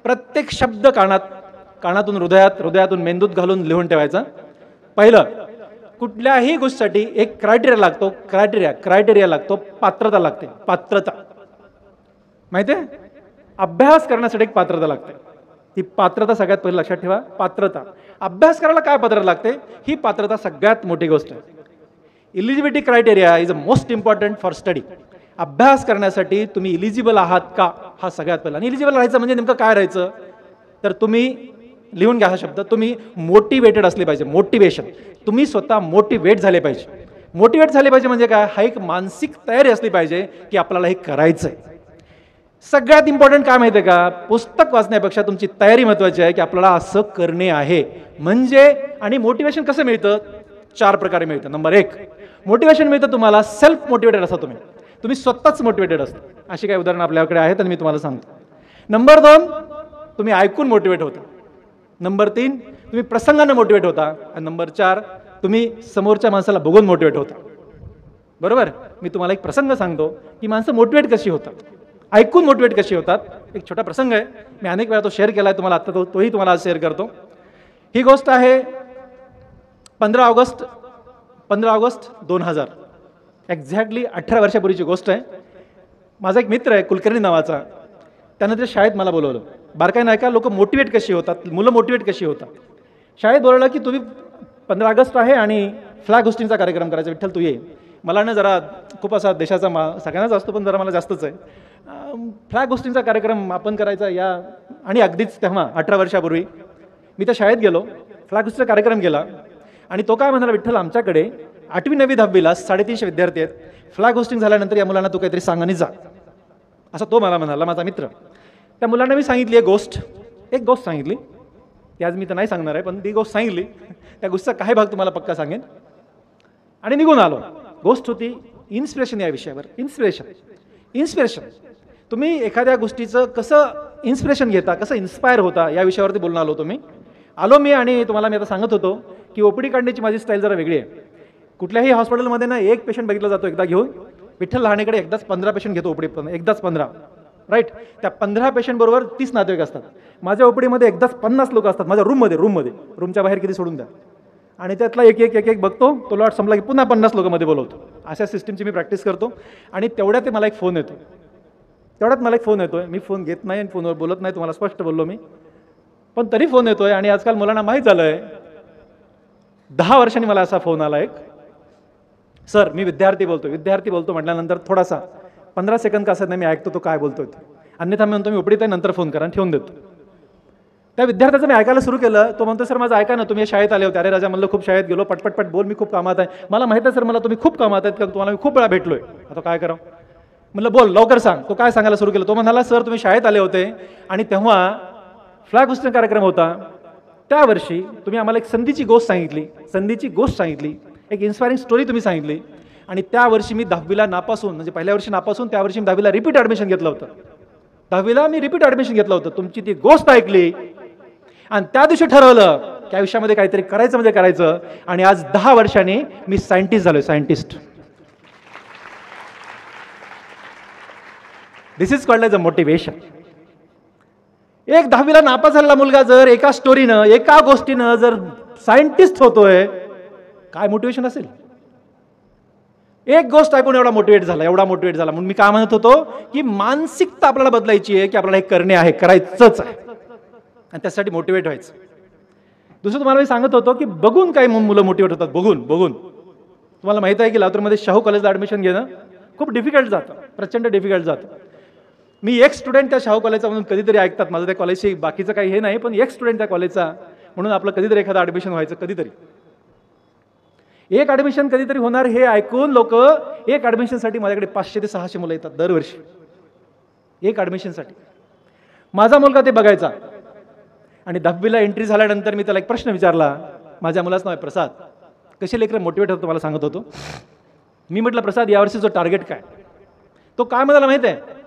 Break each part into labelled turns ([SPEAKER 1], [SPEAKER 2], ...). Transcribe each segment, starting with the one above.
[SPEAKER 1] प्रत्येक शब्द कानातून हृदयात, हृदयातून मेंदूत घालून लिहून ठेवायचा. पहिलं, कुठल्याही गोष्टीसाठी एक क्रायटेरिया लागतो. क्रायटेरिया लागतो, पात्रता लागते. पात्रता माहिती आहे, अभ्यास करण्यासाठी एक पात्रता लागते. ती पात्रता सगळ्यात पहिलं लक्षात ठेवा. पात्रता, अभ्यास करायला काय पात्रता लागते, ही पात्रता सगळ्यात मोठी गोष्ट आहे. Eligibility criteria is a most important for study. अभ्यास करण्यासाठी तुम्ही इलिजिबल आहात का, हा सगळ्यात पहिला. आणि इलिजिबल राहायचं म्हणजे नेमकं काय राहायचं, तर तुम्ही लिहून घ्या हा शब्द, तुम्ही मोटिवेटेड असले पाहिजे. मोटिवेशन, तुम्ही स्वतः मोटिवेट झाले पाहिजे. मोटिवेट झाले पाहिजे म्हणजे काय, हा एक मानसिक तयारी असली पाहिजे की आपल्याला हे करायचंय. सगळ्यात इम्पॉर्टंट काय माहिती आहे का, पुस्तक वाचण्यापेक्षा तुमची तयारी महत्वाची आहे की आपल्याला असं करणे आहे. म्हणजे आणि मोटिवेशन कसं मिळतं, 4 प्रकारे मिळतं. नंबर 1, मोटिवेशन मिळतं तुम्हाला सेल्फ मोटिवेटेड असता तुम्ही स्वतःच मोटिवेटेड असता. अशी काही उदाहरणं आपल्याकडे आहेत आणि मी तुम्हाला सांगतो. नंबर 2, तुम्ही ऐकून मोटिवेट होता. नंबर 3, तुम्ही प्रसंगाने मोटिवेट होता. आणि नंबर 4, तुम्ही समोरच्या माणसाला बघून मोटिवेट होता. बरोबर. मी तुम्हाला एक प्रसंग सांगतो की माणसं मोटिवेट कशी होतात, ऐकून मोटिवेट कशी होतात. एक छोटा प्रसंग आहे, मी अनेक वेळा तो शेअर केला आहे तुम्हाला, आता तोही तुम्हाला आज शेअर करतो. ही गोष्ट आहे 15 ऑगस्ट 2000, एक्झॅक्टली 18 वर्षापूर्वीची गोष्ट आहे. माझा एक मित्र आहे कुलकर्णी नावाचा, त्यानं त्या शाळेत मला बोलवलं. बारकाई नाही का, लोक मोटिवेट कशी होतात, मुलं मोटिवेट कशी होतात. शाळेत बोलवलं की तुम्ही 15 ऑगस्ट आहे आणि फ्लॅग होस्टिंगचा कार्यक्रम करायचा, विठ्ठल तू ये. मला ना जरा खूप असा देशाचा सगळ्यांनाच असतो पण जरा मला जास्तच आहे. फ्लॅग होस्टिंगचा कार्यक्रम आपण करायचा या, आणि अगदीच तेव्हा 18 वर्षापूर्वी मी त्या शाळेत गेलो, फ्लॅग होस्टिंगचा कार्यक्रम केला. आणि तो काय म्हणाला, विठ्ठल आमच्याकडे 8वी 9वी 10वीला 350 विद्यार्थी आहेत, फ्लॅग होस्टिंग झाल्यानंतर या मुलांना तू काहीतरी सांग आणि जा, असं तो मला म्हणाला, माझा मित्र. त्या मुलांना मी सांगितली एक गोष्ट सांगितली, ती आज मी तर नाही सांगणार आहे, पण ती गोष्ट सांगितली. त्या गोष्टीचा काही भाग तुम्हाला पक्का सांगेन आणि निघून आलो. गोष्ट होती इन्स्पिरेशन या विषयावर. इन्स्पिरेशन, तुम्ही एखाद्या गोष्टीचं कसं इन्स्पिरेशन घेता, कसं इन्स्पायर होता, या विषयावरती बोलून आलो मी. आणि तुम्हाला मी आता सांगत होतो की ओपीडी काढण्याची माझी स्टाईल जरा वेगळी आहे. कुठल्याही हॉस्पिटलमध्ये ना एक पेशंट बघितला जातो एकदा घेऊन. विठ्ठल लहानेकडे एकदाच 15 पेशंट घेतो ओपीडी, एकदाच 15, राईट. त्या 15 पेशंट बरोबर 30 नातेवाईक असतात. माझ्या ओपीडीमध्ये एकदाच 50 लोक असतात माझ्या रूमच्या बाहेर किती सोडून द्या. आणि त्यातला एक बघतो, तो लॉट संपला की पुन्हा 50 लोकांमध्ये बोलवतो. अशा सिस्टीमची मी प्रॅक्टिस करतो. आणि तेवढ्यात मला एक फोन येतोय. मी फोन घेत नाही आणि फोनवर बोलत नाही, तुम्हाला स्पष्ट बोललो मी, पण तरी फोन येतोय. आणि आजकाल मुलांना माहीत झालंय, 10 वर्षांनी मला असा फोन आला एक, सर मी विद्यार्थी बोलतो म्हटल्यानंतर थोडासा 15 सेकंद का असत नाही मी ऐकतो तो काय बोलतोय, अन्यथा मी म्हणतो मी उपडीत आहे, नंतर फोन करा, ठेवून देतो. त्या विद्यार्थ्याचं मी ऐकायला सुरू केलं. तो म्हणतो, सर माझं ऐका ना, तुम्ही शाळेत आले होते. अरे राजा, म्हणलं खूप शाळेत गेलो, पटपट बोल, मी खूप कामात आहे. मला माहिती आहे सर, मला तुम्ही खूप कामात आहेत, कारण तुम्हाला मी खूप वेळा भेटलोय, आता काय करावं. म्हणलं बोल लवकर सांग. तो काय सांगायला सुरू केलं. तो म्हणाला, सर तुम्ही शाळेत आले होते आणि तेव्हा फ्लॅग होस्टिंग कार्यक्रम होता. त्या वर्षी तुम्ही आम्हाला एक संधीची गोष्ट सांगितली, एक इन्स्पायरिंग स्टोरी तुम्ही सांगितली. आणि त्या वर्षी मी 10वीला नापासून, म्हणजे पहिल्या वर्षी नापासून, त्या वर्षी मी 10वीला रिपीट ॲडमिशन घेतलं होतं. तुमची ती गोष्ट ऐकली आणि त्या दिवशी ठरवलं की आयुष्यामध्ये काहीतरी करायचं म्हणजे करायचं. आणि आज 10 वर्षांनी मी सायंटिस्ट झालोय, scientist. This is called as a motivation. एक 10वीला नापास झालेला मुलगा जर एका स्टोरीनं, एका गोष्टीनं जर सायंटिस्ट होतोय, काय मोटिवेशन असेल. एक गोष्ट ऐकून एवढा मोटिवेट झाला. म्हणून मी काय म्हणत होतो की मानसिकता आपल्याला बदलायची आहे, की आपल्याला हे करणे आहे, करायचंच आहे, आणि त्यासाठी मोटिवेट व्हायचं. दुसरं तुम्हाला मी सांगत होतो की बघून काही मुलं मोटिवेट होतात, बघून. तुम्हाला माहिती आहे की लातूरमध्ये शाहू कॉलेजला ॲडमिशन घेणं खूप डिफिकल्ट जातं, प्रचंड डिफिकल्ट जातं. मी एक स्टुडंट त्या शाहू कॉलेजचा म्हणून कधीतरी ऐकतात, माझं त्या कॉलेजशी बाकीचं काही हे नाही, पण एक स्टुडंट त्या कॉलेजचा म्हणून आपलं कधीतरी एखादं ॲडमिशन व्हायचं, कधीतरी एक ॲडमिशन कधीतरी होणार हे ऐकून लोक एक ॲडमिशनसाठी माझ्याकडे 500 ते 600 मुलं येतात दरवर्षी, एक ॲडमिशनसाठी. माझा मुलगा ते बघायचा. आणि 10वीला एंट्री झाल्यानंतर मी त्याला एक प्रश्न विचारला. माझ्या मुलाचं नाव आहे प्रसाद. कसे लेकरं मोटिवेट होतं मला सांगत होतो. मी म्हटलं, प्रसाद यावर्षीचं टार्गेट काय. तो काय म्हणाला माहिती आहे,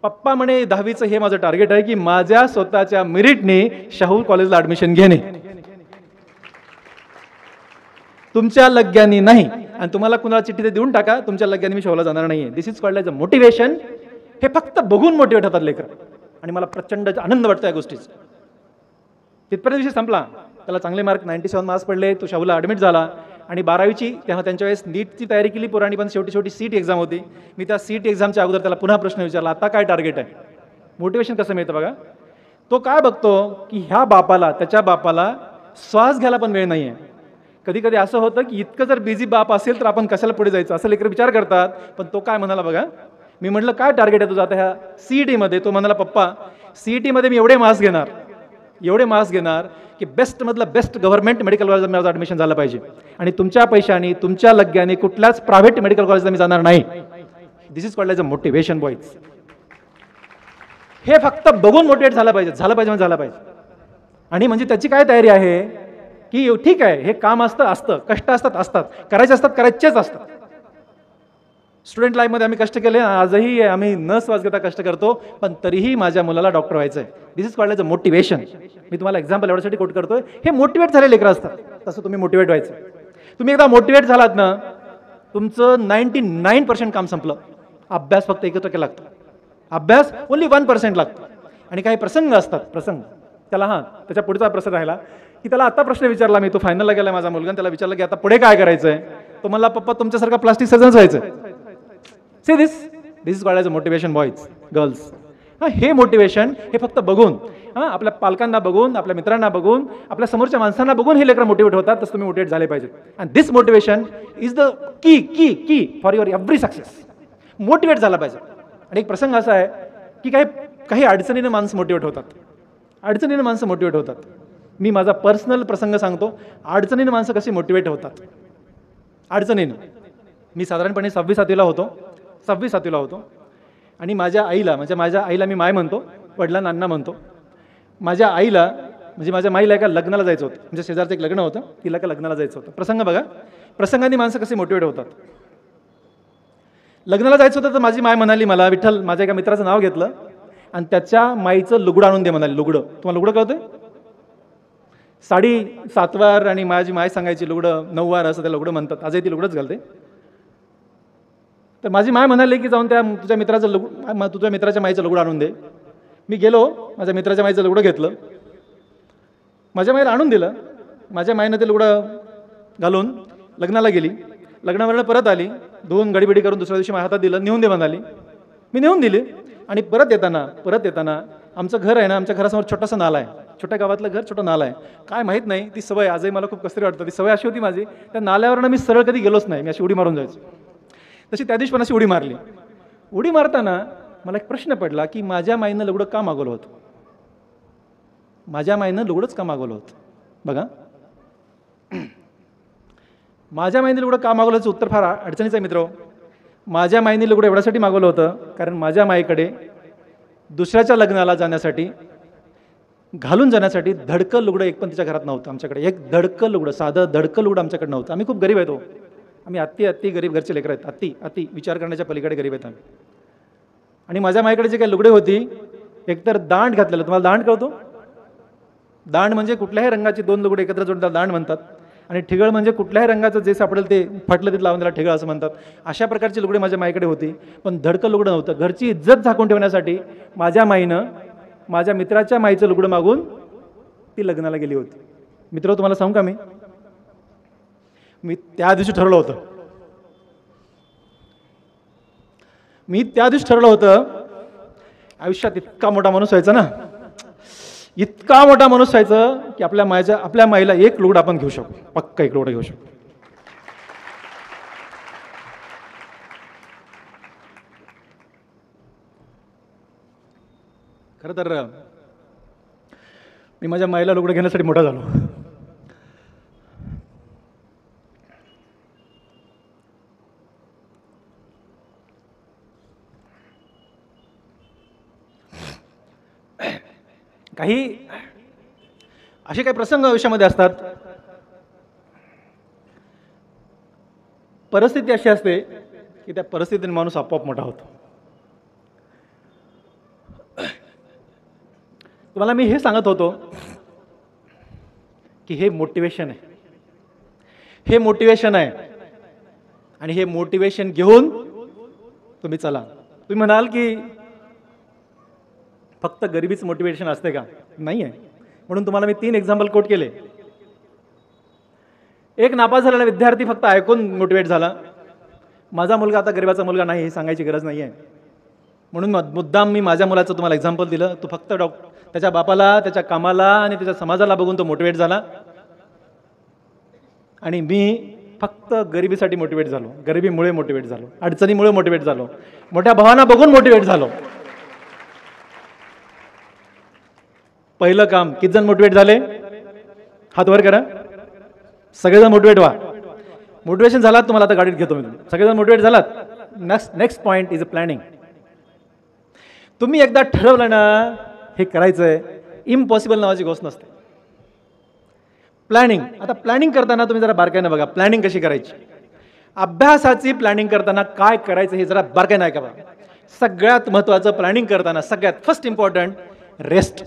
[SPEAKER 1] पप्पा म्हणे 10वीचं हे माझं टार्गेट आहे की माझ्या स्वतःच्या मेरिटने शाहू कॉलेजला ॲडमिशन घेणे, तुमच्या लग्यानी नाही. आणि तुम्हाला कुणाला चिठ्ठी ते देऊन टाका, तुमच्या लग्यानी मी शाहूला जाणार नाहीये. This is called as a motivation. हे फक्त बघून मोटिवेट होतात लेकरं. आणि मला प्रचंड आनंद वाटतो या गोष्टीचा. तिथपर्यंत विषय संपला. त्याला चांगले मार्क 97 मार्क्स पडले. तो शाहूला ॲडमिट झाला आणि 12वीची तेव्हा त्यांच्या वेळेस नीटची तयारी केली पोरांनी, पण शेवटी सीट एक्झाम होती. मी त्या सीट एक्झामच्या अगोदर त्याला पुन्हा प्रश्न विचारला, आता काय टार्गेट आहे. मोटिवेशन कसं मिळतं बघा. तो काय बघतो की ह्या बापाला, त्याच्या बापाला श्वास घ्यायला पण वेळ नाही आहे. कधी कधी असं होतं की इतकं जर बिझी बाप असेल तर आपण कशाला पुढे जायचं असं लेकर विचार करतात. पण तो काय म्हणाला बघा, मी म्हटलं काय टार्गेट आहे तुझं आता ह्या CET-मध्ये. तो म्हणाला, पप्पा CET-मध्ये मी एवढे मार्क्स घेणार की बेस्टमधलं बेस्ट गव्हर्नमेंट मेडिकल कॉलेजला माझं ॲडमिशन झालं पाहिजे आणि तुमच्या पैशाने, तुमच्या लग्याने कुठल्याच प्रायव्हेट मेडिकल कॉलेजला मी जाणार नाही. This is called as a motivation boys. हे फक्त बघून मोटिवेट झालं पाहिजे. आणि म्हणजे त्याची काय तयारी आहे की ठीक आहे, हे काम असतं, कष्ट असतात, करायचेच असतात. स्टुडंट लाईफमध्ये आम्ही कष्ट केले, आजही आम्ही न श्वास घेता कष्ट करतो, पण तरीही माझ्या मुलाला डॉक्टर व्हायचं आहे. This is called as a motivation. मी तुम्हाला एक्झाम्पल एवढ्यासाठी कोट करतोय. हे मोटिवेट झालेले लेकरं असतात. तसं तुम्ही मोटिवेट व्हायचं. तुम्ही एकदा मोटिवेट झालात ना, तुमचं 99% काम संपलं. अभ्यास फक्त 1% लागतो. अभ्यास ओन्ली 1% लागतो. आणि काही प्रसंग असतात, त्याला त्याच्या पुढचा प्रश्न राहिला की त्याला आता प्रश्न विचारला मी, तो फायनलला गेला माझा मुलगा, त्याला विचारलं की आता पुढे काय करायचं आहे. तो मला, पप्पा तुमच्यासारखा प्लास्टिक सर्जन व्हायचं. See this is called as a motivation boys girls. हे मोटिवेशन हे फक्त बघून, आपल्या पालकांना बघून, आपल्या मित्रांना बघून, आपल्या समोरच्या माणसांना बघून हे लेकरं मोटिवेट होतात. तसं तुम्ही मोटिवेट झाले पाहिजे. And this motivation is the key for your every success. Motivate झाला पाहिजे. आणि एक प्रसंग असा आहे की काही अडचणीनं माणसं मोटिवेट होतात. मी माझा पर्सनल प्रसंग सांगतो. अडचणीनं माणसं कशी मोटिवेट होतात. अडचणीनं मी साधारणपणे 6वी-7वीला होतो आणि माझ्या आईला मी माय म्हणतो, वडिलांना अण्णा म्हणतो. माझ्या आईला, म्हणजे माझ्या माईला एका लग्नाला जायचं होतं. म्हणजे शेजारचं एक लग्न होतं, तिला एका लग्नाला जायचं होतं. प्रसंग बघा, प्रसंगाने माणसं कशी मोटिवेट होतात. लग्नाला जायचं होतं तर माझी माय म्हणाली मला, विठ्ठल, माझ्या एका मित्राचं नाव घेतलं आणि त्याच्या माईचं लुगडं आणून दे म्हणाली. लुगडं, तुम्हाला लुगडं कळतंय? साडी 7 वार आणि माझी माय सांगायची लुगडं 9 वार, असं त्या लुगडं म्हणतात. आजही ती लुगडंच घालते. तर माझी माय म्हणाली की जाऊन तुझ्या मित्राच्या माईचं लुगडं आणून दे. मी गेलो, माझ्या मित्राच्या माईचं लुगडं घेतलं, माझ्या माईला आणून दिलं. माझ्या माईनं ते लुगडं घालून लग्नाला गेली. लग्नावरनं परत आली, धुवून गडीबिडी करून दुसऱ्या दिवशी माझ्या हातात दिलं, नेऊन दे म्हणाली. मी नेऊन दिली. आणि परत येताना आमचं घर आहे ना, आमच्या घरासमोर छोटासा नाला आहे. छोट्या गावातलं घर, छोटा नाला आहे. काय माहीत नाही, ती सवय आजही मला खूप कसरी वाटतं. ती सवय अशी होती माझी, त्या नाल्यावरनं मी सरळ कधी गेलोच नाही. मी अशी उडी मारून जायचो. तशी त्या दिवशी पण अशी उडी मारली. उडी मारताना मला एक प्रश्न पडला की माझ्या माईनं लुगडं का मागवलं होतं. माझ्या माईनं लुगडंच का मागवलं होतं. बघा, माझ्या माईने लुगडं का मागवलं याचं उत्तर फार अडचणीचं आहे मित्र. माझ्या माईने लुगडं एवढ्यासाठी मागवलं होतं कारण माझ्या माईकडे दुसऱ्याच्या लग्नाला जाण्यासाठी, घालून जाण्यासाठी धडकं लुगडं एक पण तिच्या घरात नव्हतं. आमच्याकडे एक धडकं लुगडं, साधं धडकं लुगडं आमच्याकडे नव्हतं. आम्ही खूप गरीब आहेत. आम्ही अति गरीब घरचे लेकर आहेत. अति विचार करण्याच्या पलीकडे गरीब आहेत आम्ही. आणि माझ्या माईकडे जी काही लुगडे होती, एकतर दांड घातलेलं. तुम्हाला दांड कळतो? दांड म्हणजे कुठल्याही रंगाची 2 लुगडे एकत्र जोडून त्याला दांड म्हणतात. आणि ठिगळ म्हणजे कुठल्याही रंगाचं जे सापडेल ते फाटलं तिथं लावून त्याला ठिगळ असं म्हणतात. अशा प्रकारची लुगडे माझ्या माईकडे होती. पण धडकं लुगडं नव्हतं. घरची इज्जत झाकून ठेवण्यासाठी माझ्या माईनं माझ्या मित्राच्या माईचं लुगडं मागून ती लग्नाला गेली होती. मित्र, तुम्हाला सांगू का, मी त्या दिवशी ठरवलं होतं आयुष्यात इतका मोठा माणूस व्हायचा ना, इतका मोठा माणूस व्हायचं की आपल्या माईला एक लुगडं आपण घेऊ शकू. पक्का एक लुगडं घेऊ शकू. खरं तर मी माझ्या माईला लुगडं घेण्यासाठी मोठा झालो. असे काही प्रसंग आयुष्यामध्ये असतात. परिस्थिती अशी असते की त्या परिस्थितीने माणूस आपोआप मोठा होतो. तुम्हाला मी हे सांगत होतो की हे मोटिवेशन आहे. आणि हे मोटिवेशन घेऊन तुम्ही चला. तुम्ही म्हणाल की फक्त गरिबीच मोटिवेशन असते का? नाही आहे. म्हणून तुम्हाला मी 3 एक्झाम्पल कोट केले. एक नापास झालेला विद्यार्थी फक्त ऐकून मोटिवेट झाला. माझा मुलगा आता गरिबाचा मुलगा नाही हे सांगायची गरज नाही आहे. म्हणून मुद्दाम मी माझ्या मुलाचं तुम्हाला एक्झाम्पल दिलं. तो फक्त त्याच्या बापाला, त्याच्या कामाला आणि त्याच्या समाजाला बघून तो मोटिवेट झाला. आणि मी फक्त गरिबीसाठी मोटिवेट झालो, गरिबीमुळे मोटिवेट झालो, अडचणीमुळे मोटिवेट झालो, मोठ्या भावांना बघून मोटिवेट झालो. पहिलं काम, किती जण मोटिवेट झाले? हात वर करा. सगळेजण मोटिवेट व्हा. मोटिवेशन झालात तुम्हाला आता गाडीत घेतो मी. सगळेजण मोटिवेट झालात. Next point is a planning. तुम्ही एकदा ठरवलं ना हे करायचंय, इम्पॉसिबल नावाची गोष्ट नसते. प्लॅनिंग. आता प्लॅनिंग करताना तुम्ही जरा बारकाईने बघा प्लॅनिंग कशी करायची. अभ्यासाची प्लॅनिंग करताना काय करायचं हे जरा बारकाईने ऐका बघा. सगळ्यात महत्त्वाचं प्लॅनिंग करताना सगळ्यात फर्स्ट इम्पॉर्टंट रेस्ट,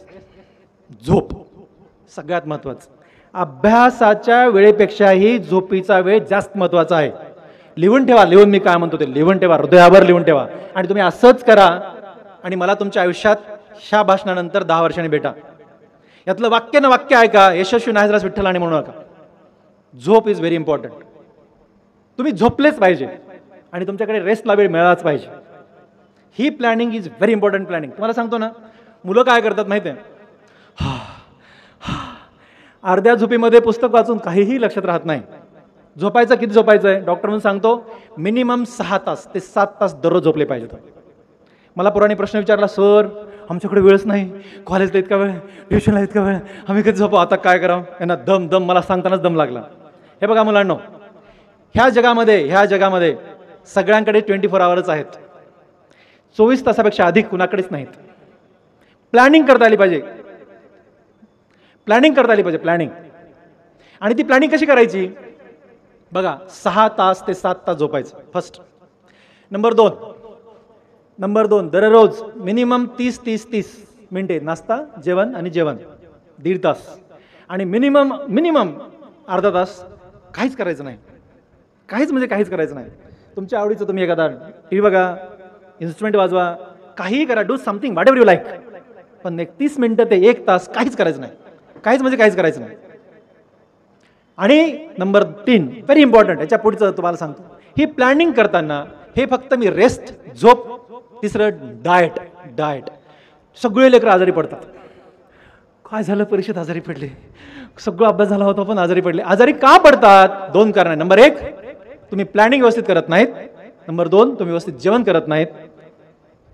[SPEAKER 1] झोप सगळ्यात महत्त्वाचं. अभ्यासाच्या वेळेपेक्षाही झोपीचा वेळ जास्त महत्त्वाचा आहे. लिहून ठेवा. लिहून मी काय म्हणतो ते लिहून ठेवा, हृदयावर लिहून ठेवा. आणि तुम्ही असंच करा आणि मला तुमच्या आयुष्यात ह्या भाषणानंतर 10 वर्षांनी भेटा. यातलं वाक्य ना वाक्य ऐका. यशस्वी नाहीरास विठ्ठलाने म्हणू नका. झोप इज व्हेरी इम्पॉर्टंट. तुम्ही झोपलेच पाहिजे आणि तुमच्याकडे रेस्टला वेळ मिळालाच पाहिजे. ही planning is very important planning. तुम्हाला सांगतो ना, मुलं काय करतात माहिती आहे? अर्ध्या झोपीमध्ये पुस्तक वाचून काहीही लक्षात राहत नाही. झोपायचं किती झोपायचं आहे? डॉक्टर म्हणून सांगतो मिनिमम 6 तास ते 7 तास दररोज झोपले पाहिजेत. मला पुराणी प्रश्न विचारला, सर आमच्याकडे वेळच नाही, कॉलेजला इतका वेळ, ट्युशनला इतका वेळ, आम्ही कधी झोपू, आता काय करावं? यांना दम मला सांगतानाच दम लागला. हे बघा मुलांनो, ह्या जगामध्ये सगळ्यांकडे 24 आवर्स आहेत. 24 तासापेक्षा अधिक कुणाकडेच नाहीत. प्लॅनिंग करता आली पाहिजे. प्लॅनिंग. आणि ती प्लॅनिंग कशी करायची बघा. 6 तास ते 7 तास झोपायचं फर्स्ट. नंबर 2 दररोज मिनिमम 30 मिनिटे नाश्ता, जेवण 1.5 तास. आणि मिनिमम अर्धा तास काहीच करायचं नाही. काहीच करायचं नाही. तुमच्या आवडीचं तुम्ही एखादा टीव्ही बघा, इन्स्ट्रुमेंट वाजवा, काहीही करा, do something what ever you like. पण 30 मिनिटं ते 1 तास काहीच करायचं नाही. काहीच करायचं नाही. आणि नंबर 3 व्हेरी इम्पॉर्टंट, याच्या पुढचं तुम्हाला सांगतो. ही प्लॅनिंग करताना हे फक्त मी रेस्ट, झोप, तिसरं डाएट. सगळे लेकरं आजारी पडतात. काय झालं? परीक्षेत आजारी पडले. सगळं अभ्यास झाला होता पण आजारी पडले. आजारी का पडतात? 2 कारण. नंबर 1 तुम्ही प्लॅनिंग व्यवस्थित करत नाहीत. नंबर 2 तुम्ही व्यवस्थित जेवण करत नाहीत.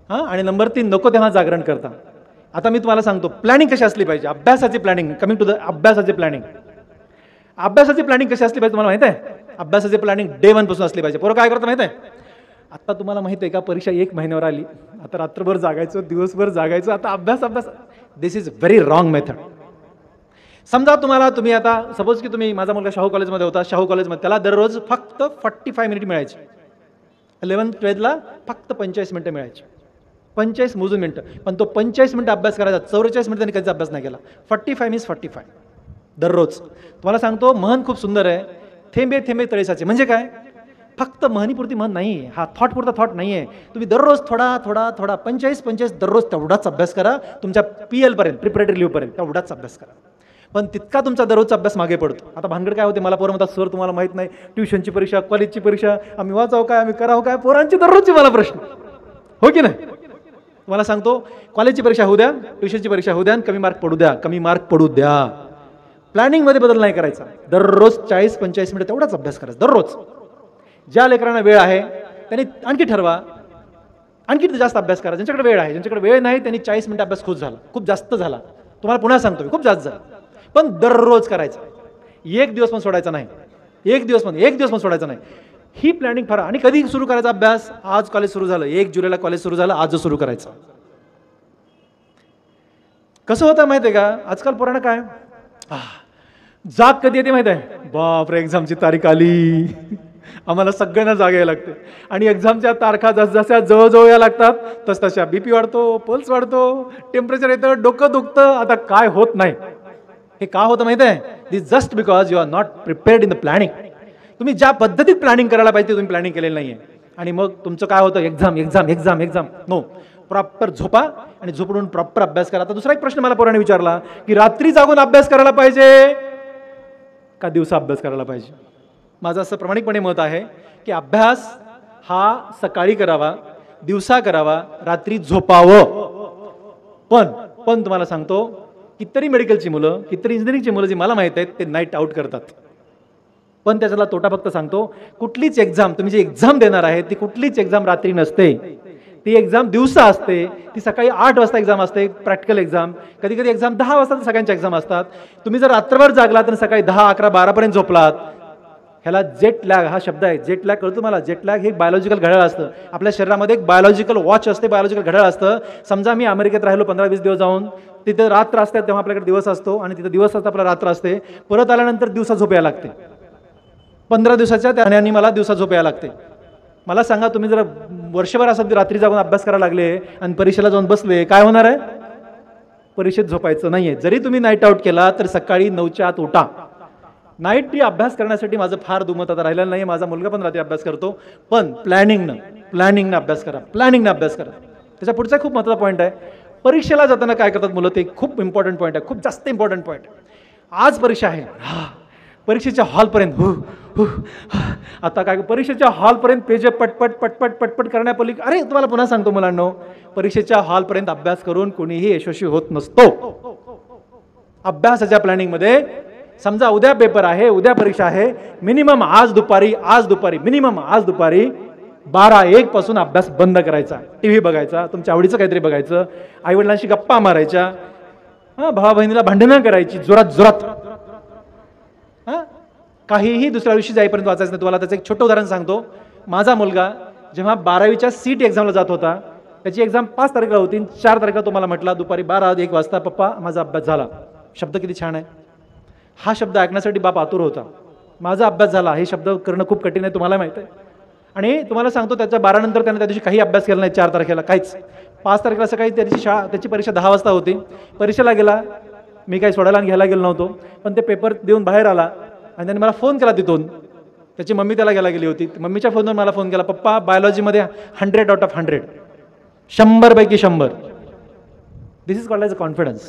[SPEAKER 1] आणि नंबर 3 नको तेव्हा जागरण करता. आता मी तुम्हाला सांगतो प्लॅनिंग कशी असली पाहिजे. अभ्यासाची प्लॅनिंग. कमिंग टू द अभ्यासाची प्लॅनिंग कशी असली पाहिजे तुम्हाला माहिती आहे? अभ्यासाची प्लॅनिंग डे 1 पासून असली पाहिजे. पोरं काय करतं माहिती आहे? आता तुम्हाला माहिती आहे का, परीक्षा 1 महिन्यावर आली, आता रात्रभर जागायचं, दिवसभर जागायचं, आता अभ्यास. दिस इज व्हेरी रॉंग मेथड. समजा तुम्ही आता सपोज की तुम्ही, माझा मुलगा शाहू कॉलेजमध्ये होता. शाहू कॉलेजमध्ये त्याला दररोज फक्त 45 मिनिट मिळायचे. 11th-12th फक्त 45 मिनिटं मिळायची. 45 मोजून मिनिटं. पण तो 45 मिनिटं अभ्यास करायचा. 44 मिनिटं त्यांनी कधीच अभ्यास नाही केला. 45 मीन्स 45 दररोज. तुम्हाला सांगतो म्हण खूप सुंदर आहे, थेंबे थेंबे तळे साचे. म्हणजे काय? फक्त म्हणीपुरती म्हण नाही, हा थॉट पुरता थॉट नाही आहे. तुम्ही दररोज थोडा 45 दररोज तेवढाच अभ्यास करा. तुमच्या PL पर्यंत, प्रिपरेटरी लिव्ह पर्यंत तेवढाच अभ्यास करा. पण तितका तुमचा दररोजचा अभ्यास मागे पडतो. आता भानगड काय होते, मला पोरं म्हणतात, सर तुम्हाला माहित नाही, ट्युशनची परीक्षा, कॉलेजची परीक्षा, आम्ही वाचावं काय, आम्ही करावं काय? पोरांची दररोजची मला प्रश्न, हो की नाही? तुम्हाला सांगतो कॉलेजची परीक्षा होऊ द्या, ट्युशनची परीक्षा होऊ द्या, कमी मार्क पडू द्या. प्लॅनिंगमध्ये बदल नाही करायचा. दररोज 40-45 मिनिटं तेवढाच अभ्यास करायचा दररोज. ज्या लेकरांना वेळ आहे त्यांनी आणखी ठरवा, आणखी जास्त अभ्यास करा. ज्यांच्याकडे वेळ आहे, ज्यांच्याकडे वेळ नाही त्यांनी 40 मिनिटं अभ्यास खूप जास्त झाला. तुम्हाला पुन्हा सांगतो खूप जास्त झाला. पण दररोज करायचं. 1 दिवस पण सोडायचा नाही. 1 दिवस पण सोडायचा नाही. ही प्लॅनिंग फार. आणि कधी सुरू करायचा अभ्यास? आज कॉलेज सुरू झालं, 1 जुलैला कॉलेज सुरू झालं, आज सुरू करायचं. कसं होतं माहिती आहे का, आजकाल पोरांना काय जाग कधी येते माहिती आहे? बापरे, एक्झामची तारीख आली, आम्हाला सगळ्यांना जाग यायला लागते. आणि एक्झामच्या तारखा जसजशा जवळजवळ या लागतात तसतशा BP वाढतो, पल्स वाढतो, टेम्परेचर येतं, डोकं दुखतं. आता काय होत नाही. हे का होतं माहिती आहे? This just because you are not prepared in the planning. तुम्ही ज्या पद्धतीत प्लॅनिंग करायला पाहिजे तुम्ही प्लॅनिंग केलेलं नाहीये. आणि मग तुमचं काय होतं? एक्झाम. नो, प्रॉपर झोपा आणि झोपून प्रॉपर अभ्यास करा. आता दुसरा एक प्रश्न मला पोराने विचारला की रात्री जागून अभ्यास करायला पाहिजे का दिवसा अभ्यास करायला पाहिजे. माझं असं प्रामाणिकपणे मत आहे की अभ्यास हा सकाळी करावा, दिवसा करावा, रात्री झोपावं. पण तुम्हाला सांगतो, कितीतरी मेडिकलची मुलं, कितीतरी इंजिनिअरिंगची मुलं जी मला माहीत आहेत ते नाईट आउट करतात. पण त्याच्याला तोटा फक्त सांगतो, कुठलीच एक्झाम तुम्ही जी एक्झाम देणार आहे ती कुठलीच एक्झाम रात्री नसते. ती एक्झाम दिवसा असते. ती सकाळी 8 वाजता एक्झाम असते, प्रॅक्टिकल एक्झाम. कधी कधी एक्झाम 10 वाजता सगळ्यांच्या एक्झाम असतात. तुम्ही जर रात्रभर जागलात तर सकाळी 10, 11, 12 पर्यंत झोपलात. ह्याला जेट लॅग हा शब्द आहे. जेट लॅग कळतो मला. जेट लॅग हे बायोलॉजिकल घड्याळ असतं. आपल्या शरीरामध्ये एक बायोलॉजिकल वॉच असते, बायोलॉजिकल घड्याळ असतं. समजा मी अमेरिकेत राहिलो 15-20 दिवस जाऊन, तिथं रात्र असते तेव्हा आपल्याकडे दिवस असतो, आणि तिथं दिवस असता आपला रात्र असते. परत आल्यानंतर दिवसा झोप यायला लागते. 15 दिवसाच्या त्याने मला दिवसा झोप यायला लागते. मला सांगा, तुम्ही जर वर्षभर असं रात्री जाऊन अभ्यास करायला लागले आणि परीक्षेला जाऊन बसले, काय होणार आहे? परीक्षेत झोपायचं नाहीये. जरी तुम्ही नाईट आउट केला तर सकाळी 9च्या आत उठा. नाईट अभ्यास करण्यासाठी माझं फार दुमत आता राहिलेलं नाही. माझा मुलगा पण रात्री अभ्यास करतो. पण प्लॅनिंगनं अभ्यास करा. प्लॅनिंगनं अभ्यास करा. त्याच्या पुढचा खूप महत्त्वाचा पॉईंट आहे. परीक्षेला जाताना काय करतात मुलं, ते खूप इम्पॉर्टंट पॉईंट आहे, खूप जास्त इम्पॉर्टंट पॉईंट. आज परीक्षा आहे, परीक्षेच्या हॉलपर्यंत आता काय, परीक्षेच्या हॉलपर्यंत पेज पटपट पटपट पटपट करण्यापलीकडे, अरे तुम्हाला पुन्हा सांगतो मुलांनो, परीक्षेच्या हॉलपर्यंत अभ्यास करून कोणीही यशस्वी होत नसतो. अभ्यासाच्या प्लॅनिंगमध्ये समजा उद्या पेपर आहे, उद्या परीक्षा आहे, मिनिमम आज दुपारी मिनिमम आज दुपारी 12-1 पासून अभ्यास बंद करायचा. टीव्ही बघायचा, तुमच्या आवडीचं काहीतरी बघायचं, आईवडिलांशी गप्पा मारायच्या, भावा बहिणीला भांडणं करायची जोरात. काहीही दुसऱ्या दिवशी जाईपर्यंत वाचायचं नाही. तुम्हाला त्याचं एक छोटं उदाहरण सांगतो. माझा मुलगा जेव्हा 12वीच्या सीट एक्झामला जात होता, त्याची एक्झाम 5 तारखेला होती. 4 तारखेला तो मला म्हटला दुपारी 12-1 वाजता, पप्पा माझा अभ्यास झाला. शब्द किती छान आहे. हा शब्द ऐकण्यासाठी बाप आतुर होता. माझा अभ्यास झाला हे शब्द करणं खूप कठीण आहे, तुम्हाला माहिती आहे. आणि तुम्हाला सांगतो, त्याच्या 12 नंतर त्याने त्या दिवशी काही अभ्यास केला नाही. 4 तारखेला काहीच. 5 तारखेला सकाळी त्याची परीक्षा 10 वाजता होती. परीक्षेला गेला, मी काही सोडायला आणि घ्यायला गेलो नव्हतो, पण ते पेपर देऊन बाहेर आला आणि त्याने मला फोन केला तिथून. त्याची मम्मी त्याला घ्यायला गेली होती. मम्मीच्या फोनवर मला फोन केला, पप्पा बायोलॉजीमध्ये 100 आउट ऑफ 100, 100 पैकी 100. This is called as a confidence.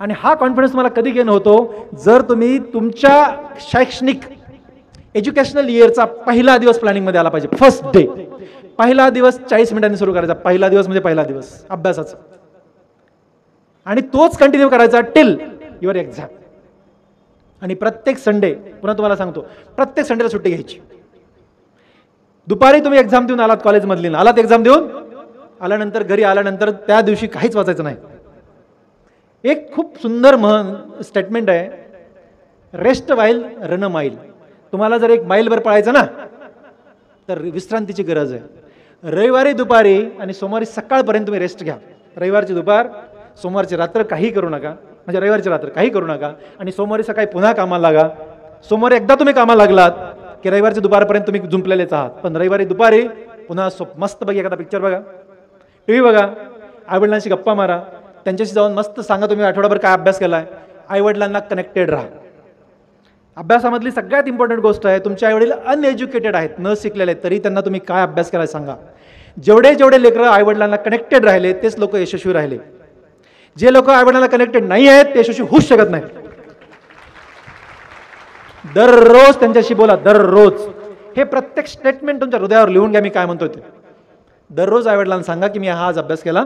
[SPEAKER 1] आणि हा कॉन्फिडन्स तुम्हाला कधी गेन होतो, जर तुम्ही तुमच्या शैक्षणिक एज्युकेशनल इयरचा पहिला दिवस प्लॅनिंगमध्ये आला पाहिजे. फर्स्ट डे, पहिला दिवस 40 मिनिटांनी सुरू करायचा. पहिला दिवस म्हणजे पहिला दिवस अभ्यासाचा, आणि तोच कंटिन्यू करायचा टिल युअर एक्झाम. आणि प्रत्येक संडे, पुन्हा तुम्हाला सांगतो, प्रत्येक संडेला सुट्टी घ्यायची. दुपारी तुम्ही एक्झाम देऊन आलात, कॉलेजमधली आलात, एक्झाम देऊन आल्यानंतर घरी आल्यानंतर त्या दिवशी काहीच वाचायचं नाही. एक खूप सुंदर स्टेटमेंट आहे, rest while run a mile. तुम्हाला जर 1 माईलभर पळायचं ना, तर विश्रांतीची गरज आहे. रविवारी दुपारी आणि सोमवारी सकाळपर्यंत तुम्ही रेस्ट घ्या. रविवारची दुपार, सोमवारची रात्र काही करू नका, म्हणजे रविवारची रात्र काही करू नका, आणि सोमवारी सकाळी पुन्हा कामाला लागा. सोमवारी एकदा तुम्ही कामाला लागलात की रविवारची दुपारपर्यंत तुम्ही जुंपलेलेच आहात. पण रविवारी दुपारी पुन्हा मस्त बघा, एखादा पिक्चर बघा, टीव्ही बघा, आईवडिलांशी गप्पा मारा, त्यांच्याशी जाऊन मस्त सांगा तुम्ही आठवडाभर काय अभ्यास केलाय. आईवडिलांना कनेक्टेड राहा. अभ्यासामधली सगळ्यात इम्पॉर्टंट गोष्ट आहे, तुमचे आईवडील अनएज्युकेटेड आहेत, न शिकलेले आहेत, तरी त्यांना तुम्ही काय अभ्यास केलाय सांगा. जेवढे लेकरं आईवडिलांना कनेक्टेड राहिले तेच लोक यशस्वी राहिले. जे लोक आईवडिलांना कनेक्टेड नाही आहेत ते यशस्वी होऊच शकत नाही. दररोज त्यांच्याशी बोला, दररोज. हे प्रत्येक स्टेटमेंट तुमच्या हृदयावर लिहून घ्या. मी काय म्हणतोय ते दररोज आईवडिलांना सांगा की मी हा आज अभ्यास केला,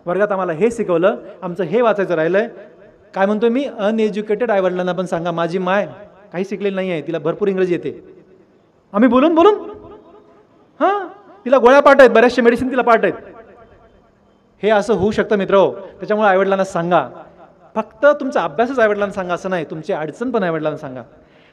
[SPEAKER 1] वर्गात आम्हाला हे शिकवलं, आमचं हे वाचायचं राहिलंय. काय म्हणतोय मी, अनएज्युकेटेड आईवडिलांना पण सांगा, माझी माय काही शिकलेली नाही आहे, तिला भरपूर इंग्रजी येते, आम्ही बोलून तिला गोळ्या पाठ आहेत, बऱ्याचशा मेडिसिन तिला पाठ आहेत. हे असं होऊ शकतं मित्र. त्याच्यामुळे आईवडिलांना सांगा. फक्त तुमचा अभ्यासच आईवडिलांना सांगा असं नाही, तुमची अडचण पण आईवडिलांना सांगा.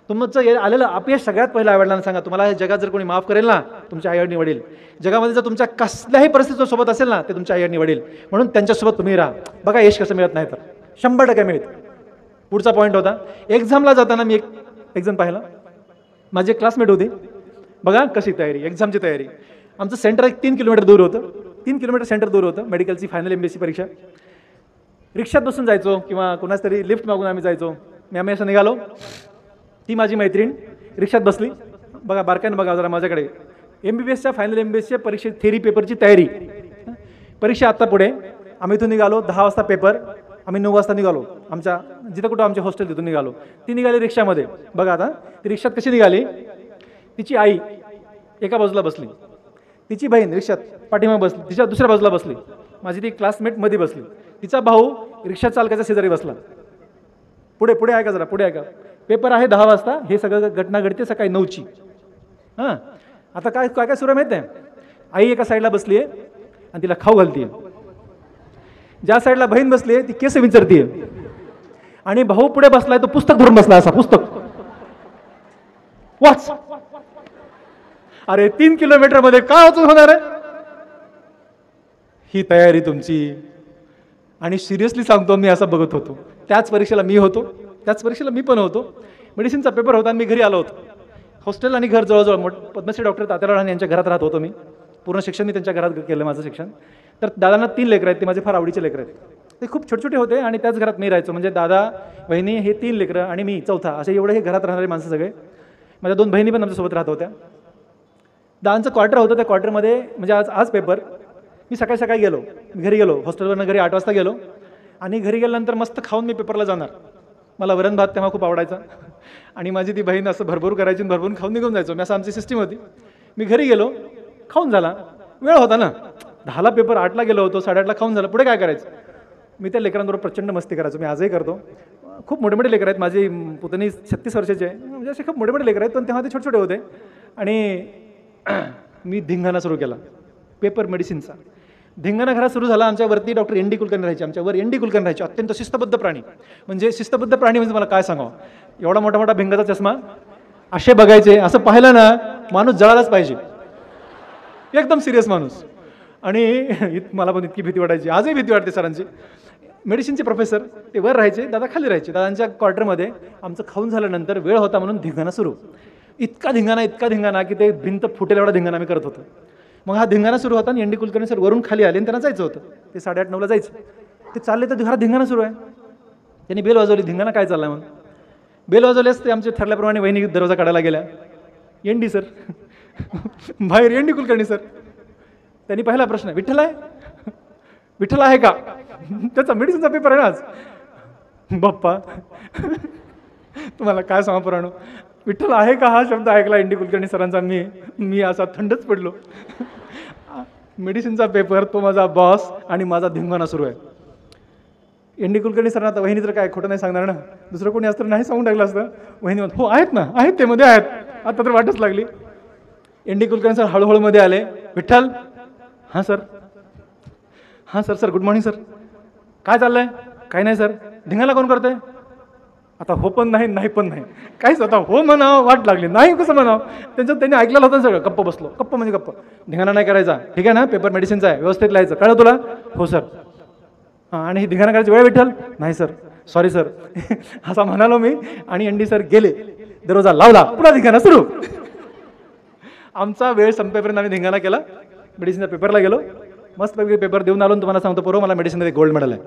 [SPEAKER 1] तुमचं आलेलं अपयश सगळ्यात पहिलं आईवडिलांना सांगा. तुम्हाला हे जगात जर कोणी माफ करेल ना, तुमच्या आई वडील. जगामध्ये जर तुमच्या कसल्याही परिस्थितीच्या सोबत असेल ना, ते तुमच्या आई वडील. म्हणून त्यांच्यासोबत तुम्ही राहा. बघा यश कसं मिळत नाही तर 100% मिळत. पुढचा पॉईंट होता, एक्झामला जाताना मी एक जण पाहिला, माझी एक क्लासमेट होती. बघा कशी तयारी, एक्झामची तयारी. आमचं सेंटर 3 किलोमीटर दूर होतं. 3 किलोमीटर सेंटर दूर होतं. मेडिकलची फायनल MBSc परीक्षा. रिक्षात बसून जायचो किंवा कोणाच तरी लिफ्ट मागून आम्ही जायचो. आम्ही असं निघालो, ती माझी मैत्रीण रिक्षात बसली. बघा बारकाईनं बघा जरा माझ्याकडे. MBBSच्या फायनल MBSच्या परीक्षे थेरी पेपरची तयारी. परीक्षा आत्ता पुढे. आम्ही इथून निघालो 10 वाजता पेपर, आम्ही 9 वाजता निघालो. आमच्या जिथं कुठं आमचे हॉस्टेल तिथून निघालो. ती निघाली रिक्षामध्ये. बघा आता ती रिक्षात कशी निघाली. तिची आई एका बाजूला बसली, तिची बहीण रिक्षात पाठीमागे बसली, तिच्या दुसऱ्या बाजूला बसली, माझी ती क्लासमेट मध्ये बसली, तिचा भाऊ रिक्षा चालकाच्या शेजारी बसला. पुढे पुढे ऐका जरा, पुढे ऐका. पेपर आहे 10 वाजता. हे सगळं घटना घडते सकाळी 9ची. हां, आता काय काय काय सुरू आहे माहिती आहे. आई एका साईडला बसली आहे आणि तिला खाऊ घालतीये. ज्या साईडला बहीण बसली आहे ती केस विचारतीये आणि भाऊ पुढे बसलाय तो पुस्तक धरून बसला, असा पुस्तक वाच. अरे 3 किलोमीटर मध्ये काय वाचून होणार आहे. ही तयारी तुमची. आणि सिरियसली सांगतो, मी असं बघत होतो. त्याच परीक्षेला मी होतो, त्याच परीक्षेला मी पण होतो. मेडिसिनचा पेपर होता आणि मी घरी आलो होतो. हॉस्टेल आणि घर जवळजवळ. पद्मश्री डॉक्टर तात्याराव यांच्या घरात राहत होतो मी. पूर्ण शिक्षण मी त्यांच्या घरात केलं माझं शिक्षण. तर दादांना 3 लेकरं आहेत. ते माझे फार आवडीचे लेकरं आहेत. ते खूप छोटे छोटे होते आणि त्याच घरात मी राहायचो. म्हणजे दादा, बहिणी हे 3 लेकरं आणि मी चौथा, असे एवढे हे घरात राहणारे माणसं सगळे. माझ्या 2 बहिणी पण आमच्यासोबत राहत होत्या. दादांचं क्वार्टर होतं. त्या क्वार्टरमध्ये म्हणजे आज पेपर. मी सकाळी सकाळी गेलो, घरी गेलो. हॉस्टेलवरनं घरी 8 वाजता गेलो आणि घरी गेल्यानंतर मस्त खाऊन मी पेपरला जाणार. मला वरण भात तेव्हा खूप आवडायचा आणि माझी ती बहीण असं भरभरून करायची, भरभरून खाऊन निघून जायचो मी. असं आमची सिस्टीम होती. मी घरी गेलो, खाऊन झाला, वेळ होता ना, 10ला पेपर, 8ला गेलो होतो, 8:30ला खाऊन झालं. पुढे काय करायचं. मी त्या लेकरांबरोबर प्रचंड मस्ती करायचो. मी आजही करतो. खूप मोठे मोठे लेकर आहेत. माझी पुतणी 36 वर्षाची आहे. म्हणजे असे खूप मोठे मोठे लेकर आहेत, पण तेव्हा ते छोटे छोटे होते. आणि मी धिंगाणा सुरू केला पेपर मेडिसिनचा. धिंगाणा घरात सुरू झाला. आमच्यावरती डॉक्टर एन डी कुलकर्णी राहायचे. आमच्यावर एन डी कुलकर्णी राहायचे. अत्यंत शिस्तबद्ध प्राणी. म्हणजे शिस्तबद्ध प्राणी म्हणजे मला काय सांगावं. एवढा मोठा मोठा भिंगाचा चष्मा, असे बघायचे. असं पाहिलं ना माणूस जळालाच पाहिजे. एकदम सिरियस माणूस. आणि मला पण इतकी भीती वाटायची, आजही भीती वाटते सरांची. मेडिसिनचे प्रोफेसर ते वर राहायचे, दादा खाली राहायचे. दादांच्या क्वार्टरमध्ये आमचं खाऊन झाल्यानंतर वेळ होता म्हणून धिंगाणा सुरू. इतका धिंगाणा की ते भिंत फुटेल एवढा धिंगाणा मी करत होतो. मग हा धिंगाणा सुरू होता आणि एन डी कुलकर्णी सर वरून खाली आले आणि त्यांना जायचं होतं. ते 8:30-9ला जायचं. ते चालले तर घरात धिंगाणा सुरू आहे. त्यांनी बेल वाजवली. धिंगाणा काय चालला म्हणून. बेल वाजवल्यास ते आमचे ठरल्याप्रमाणे वहिनी दरवाजा काढायला गेल्या. एन डी सर बाहेर. N D Kulkarni sir. त्यांनी पहिला प्रश्न, विठ्ठल आहे, विठ्ठल आहे का. त्याचा मेडिसिनचा पेपर आहे आज. बाप्पा तुम्हाला काय सांगा पुराणो, विठ्ठल आहे का हा शब्द ऐकला एन डी कुलकर्णी सरांचा, मी असा थंडच पडलो. मेडिसिनचा पेपर, तो माझा बॉस आणि माझा धिंगाणा सुरू आहे. एन डी कुलकर्णी सरांना आता वहिनी तर काय खोटं नाही सांगणार ना, दुसरं कोणी असतं नाही सांगून टाकलं असतं. वहिनी म्हणत हो आहेत ना, आहेत ते मध्ये आहेत. आता तर वाटच लागली. एन डी कुलकर्णी सर हळूहळू मध्ये आले. विठ्ठल. हां सर. हां sir. Sir good morning sir. काय चाललंय. काही नाही सर. धिंगाणा कोण करतंय. आता हो पण नाही, नाही पण नाही, काहीच. आता हो म्हणावं वाट लागली, नाही कसं म्हणावं. त्यांनी ऐकलेलं होतं सगळं. गप्प बसलो. गप्प म्हणजे गप्प. धिंगाणा नाही करायचा, ठीक आहे ना, पेपर मेडिसिनचा आहे, व्यवस्थित लिहायचं, कळलं तुला. हो सर. हां. आणि धिंगाणा करायची वेळ विठ्ठल. नाही सर, सॉरी सर. असा म्हणालो मी. आणि एन डी सर गेले. दरवाजा लावला. पुन्हा धिंगाणा सुरू. आमचा वेळ संपेपर्यंत आम्ही धिंगाणा केला. मेडिसिनच्या पेपरला गेलो. मस्त पेपर देऊन आलो. तुम्हाला सांगतो, परवा मला मेडिसिनमध्ये गोल्ड मेडल आहे.